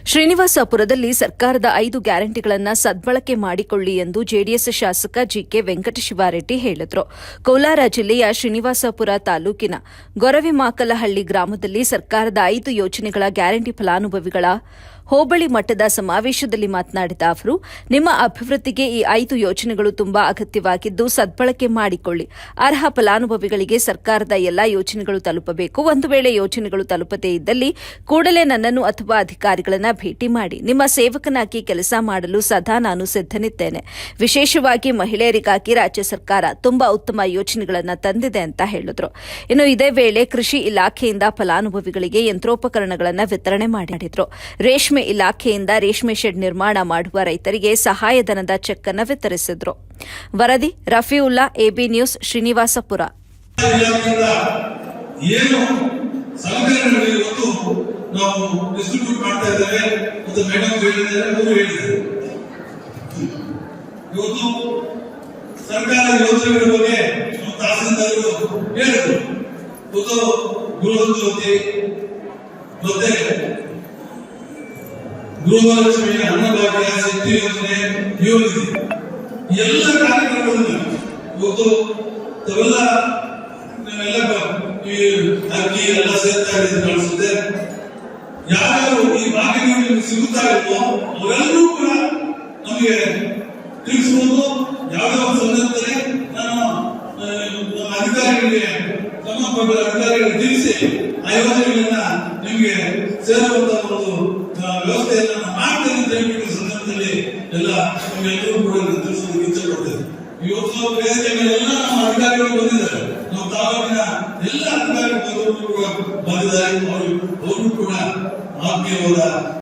ಶ್ರೀನಿವಾಸಪುರದಲ್ಲಿ ಸರ್ಕಾರದ 5 ಗ್ಯಾರಂಟಿಗಳನ್ನು ಸದ್ಬಳಕೆ ಮಾಡಿಕೊಳ್ಳಿ ಎಂದು ಜೆಡಿಎಸ್ ಶಾಸಕ ಜಿಕೆ ವೆಂಕಟಶಿವಾರೆಡ್ಡಿ ಹೇಳಿದರು. ಕೋಲಾರ ಜಿಲ್ಲೆಯ ಶ್ರೀನಿವಾಸಪುರ ತಾಲೂಕಿನ ಗೊರವಿಮಾಕಲಹಳ್ಳಿ ಗ್ರಾಮದಲ್ಲಿ ಸರ್ಕಾರದ 5 ಯೋಜನೆಗಳ ಗ್ಯಾರಂಟಿ ಫಲಾನುಭವಿಗಳ ಹೋಬಳಿ ಮಟ್ಟದ ಸಮಾವೇಶದಲ್ಲಿ ಮಾತನಾಡಿದ ಅವರು, ನಿಮ್ಮ ಅಭಿವೃದ್ಧಿಗೆ ಈ 5 ಯೋಜನೆಗಳು ತುಂಬಾ ಅಗತ್ಯವಾಗಿದ್ದು ಸದ್ಬಳಕೆ ಮಾಡಿಕೊಳ್ಳಿ. ಅರ್ಹ ಫಲಾನುಭವಿಗಳಿಗೆ ಸರ್ಕಾರದ ಎಲ್ಲಾ ಯೋಜನೆಗಳು ತಲುಪಬೇಕು. ಒಂದು ವೇಳೆ ಯೋಜನೆಗಳು ತಲುಪದೇ ಇದ್ದಲ್ಲಿ ಕೂಡಲೇ ನನ್ನನ್ನು ಅಥವಾ ಅಧಿಕಾರಿಗಳನ್ನು ಭೇಟಿ ಮಾಡಿ. ನಿಮ್ಮ ಸೇವಕನಾಗಿ ಕೆಲಸ ಮಾಡಲು ಸದಾ ನಾನು ಸಿದ್ದನಿದ್ದೇನೆ. ವಿಶೇಷವಾಗಿ ಮಹಿಳೆಯರಿಗಾಗಿ ರಾಜ್ಯ ಸರ್ಕಾರ ತುಂಬಾ ಉತ್ತಮ ಯೋಜನೆಗಳನ್ನು ತಂದಿದೆ ಅಂತ ಹೇಳಿದರು. ಇನ್ನು ಇದೇ ವೇಳೆ ಕೃಷಿ ಇಲಾಖೆಯಿಂದ ಫಲಾನುಭವಿಗಳಿಗೆ ಯಂತ್ರೋಪಕರಣಗಳನ್ನು ವಿತರಣೆ ಮಾಡಿದರು. ರೇಷ್ಮೆ ಇಲಾಖೆಯಿಂದ ರೇಷ್ಮೆ ಶೆಡ್ ನಿರ್ಮಾಣ ಮಾಡುವ ರೈತರಿಗೆ ಸಹಾಯಧನದ ಚೆಕ್ ಅನ್ನು ವಿತರಿಸಿದರು. ವರದಿ ರಫೀವುಲ್ಲಾ, ಎಬಿ ನ್ಯೂಸ್, ಶ್ರೀನಿವಾಸಪುರ. ಸರ್ಕಾರ ಯೋಜನೆಗಳ ಬಗ್ಗೆ ತಹಸೀಲ್ದಾರರು ಹೇಳಿದ್ರು. ಗೃಹ ಜ್ಯೋತಿ ಮತ್ತೆ ಗೃಹಲಕ್ಷ್ಮಿ, ಅನ್ನಭಾಗ್ಯ, ಶಕ್ತಿ ಯೋಜನೆ ಎಲ್ಲ ಕಾರ್ಯಕ್ರಮಗಳನ್ನು ಇವತ್ತು ತಾವೆಲ್ಲ ಅಕ್ಕಿ ಎಲ್ಲ ಸೇರ್ತಾ ಇರೋದು ಕಾಣಿಸುತ್ತೆ. ಯಾರು ಈ ಭಾಗ್ಯಗಳು ಸಿಗುತ್ತಾ ಇಲ್ವೋ ಅವರೆಲ್ಲರೂ ಕೂಡ ನಮಗೆ ತಿಳಿಸಬಹುದು. ಯಾವುದೇ ಒಂದು ಸಂದರ್ಭದಲ್ಲಿ ನಾನು ಅಧಿಕಾರಿಗಳಿಗೆ ಸಂಬಂಧಪಟ್ಟ ಅಧಿಕಾರಿಗಳಿಗೆ ತಿಳಿಸಿ ಆ ಯೋಜನೆಗಳನ್ನ ನಿಮಗೆ ಸೇರುವಂತಹ ಒಂದು ವ್ಯವಸ್ಥೆಯನ್ನು ಮಾಡ್ತೇನೆ ಅಂತ ಹೇಳ್ಬಿಟ್ಟು ಸಂದರ್ಭದಲ್ಲಿ ಎಲ್ಲ ನಿಮ್ಗೆಲ್ಲರೂ